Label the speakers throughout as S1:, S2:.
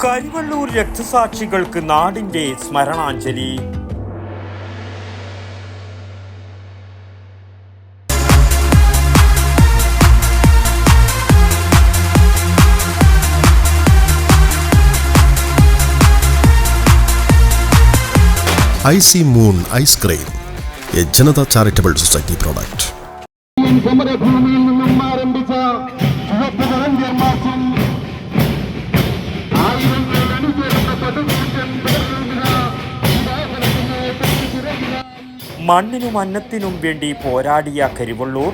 S1: കരിവള്ളൂർ രക്തസാക്ഷികൾക്ക് നാടിന്റെ സ്മരണാഞ്ജലി.
S2: IC Moon Ice Cream, a Janata Charitable Society product.
S1: മണ്ണിനും അന്നത്തിനും വേണ്ടി പോരാടിയ കരിവള്ളൂർ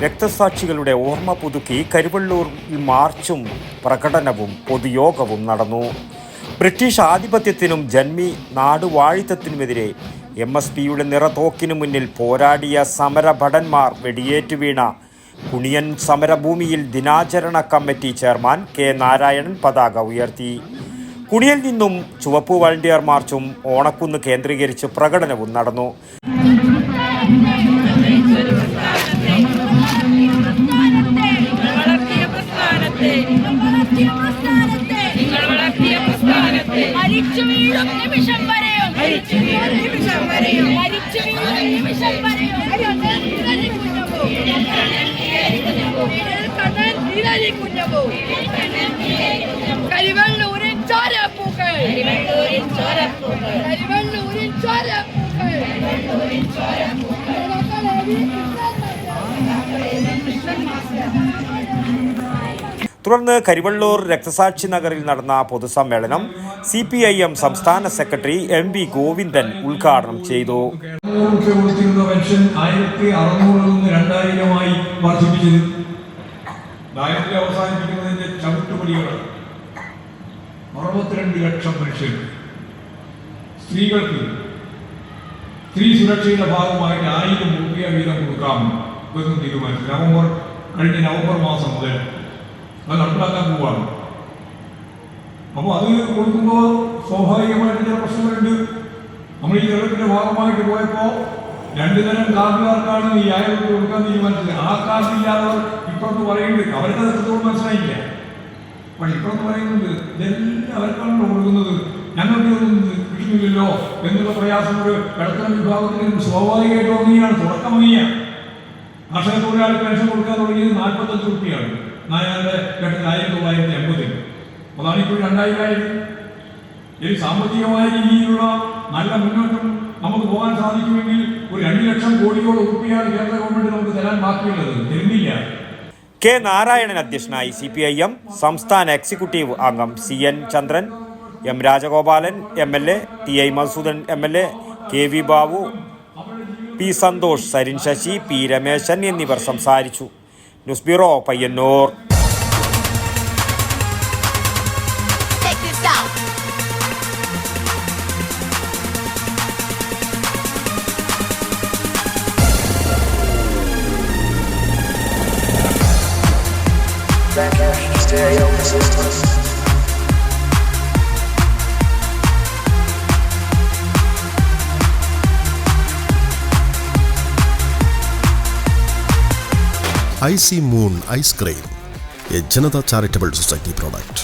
S1: രക്തസാക്ഷികളുടെ ഓർമ്മ പുതുക്കി കരിവള്ളൂരിൽ മാർച്ചും പ്രകടനവും പൊതുയോഗവും നടന്നു. ബ്രിട്ടീഷ് ആധിപത്യത്തിനും ജന്മി നാടുവാഴിത്തത്തിനുമെതിരെ MSPയുടെ നിറത്തോക്കിനു മുന്നിൽ പോരാടിയ സമരഭടന്മാർ വെടിയേറ്റു വീണ കുണിയൻ സമരഭൂമിയിൽ ദിനാചരണ കമ്മിറ്റി ചെയർമാൻ K. നാരായണൻ പതാക ഉയർത്തി. കുണിയിൽ നിന്നും ചുവപ്പ് വളണ്ടിയർ മാർച്ചും ഓണക്കുന്ന് കേന്ദ്രീകരിച്ച് പ്രകടനവും നടന്നു.
S3: കരിവള്ളൂരിൻ ചോരപ്പൂക്കൾ, കരിവള്ളൂരിൻ ചോരപ്പൂക്കൾ.
S1: തുടർന്ന് കരിവള്ളൂർ രക്തസാക്ഷി നഗറിൽ നടന്ന പൊതുസമ്മേളനം CPIM സംസ്ഥാന സെക്രട്ടറി MV ഗോവിന്ദൻ ഉദ്ഘാടനം ചെയ്തു.
S4: അവസാനിപ്പിക്കുന്നതിന്റെ ചവിട്ടുപടികൾ 62 ലക്ഷം മനുഷ്യർ. സ്ത്രീകൾക്ക് സ്ത്രീ സുരക്ഷയുടെ ഭാഗമായിട്ട് 1000 രൂപ വീതം കൊടുക്കാം എന്ന് തീരുമാനിച്ചു. കഴിഞ്ഞ നവംബർ മാസം മുതൽ അത് നടപ്പിലാക്കാൻ പോവുകയാണ്. അപ്പോൾ അത് കൊടുക്കുമ്പോൾ സ്വാഭാവികമായിട്ട് ചില പ്രശ്നങ്ങളുണ്ട്. നമ്മൾ ഈ കേരളത്തിന്റെ ഭാഗമായിട്ട് പോയപ്പോൾ 2 തരം കാർഡുകാർക്കാണ് ഈ 1000 രൂപ കൊടുക്കാൻ തീരുമാനിച്ചത്. ആ കാർഡില്ലാത്തവർ ഇപ്പുറത്ത് പറയുന്നുണ്ട്, അവർക്ക് എത്രത്തോളം മനസ്സിലായില്ല. പക്ഷെ ഇപ്പുറത്ത് പറയുന്നുണ്ട് ഇതെല്ലാം അവർക്കാണ് കൊടുക്കുന്നത്, ഞങ്ങൾക്ക് ഒന്നും കിട്ടുന്നില്ലല്ലോ എന്നുള്ള പ്രയാസം ഒരു ഇടത്തരം വിഭാഗത്തിന് സ്വാഭാവികമായിട്ട് അങ്ങനെയാണ്. തുടക്കം അങ്ങനെയാണ്. കർഷക തൊഴിലാളി പെൻഷൻ കൊടുക്കാൻ തുടങ്ങിയത് 45 രൂപയാണ് 1980. അതാണ് ഇപ്പോൾ 2000. ഈ സാമ്പത്തികമായ രീതിയിലുള്ള നല്ല മുന്നോട്ടം നമുക്ക് പോകാൻ സാധിക്കുമെങ്കിൽ ഒരു 2 ലക്ഷം കോടിയോളം രൂപയാണ് കേന്ദ്ര ഗവൺമെന്റ് നമുക്ക് തരാൻ ബാക്കിയുള്ളത്, തരുന്നില്ല.
S1: K. നാരായണൻ അധ്യക്ഷനായി. CPIM സംസ്ഥാന എക്സിക്യൂട്ടീവ് അംഗം CN ചന്ദ്രൻ, M. Rajagopalan MLA, TI Madhusudan MLA, KV Babu, P. Santhosh, Sarin Sasi, P. Rameshan എന്നിവർ സംസാരിച്ചു. News bureau, Payyanur.
S5: Stereo systems.
S2: IC Moon Ice Cream, a Janata Charitable Society product.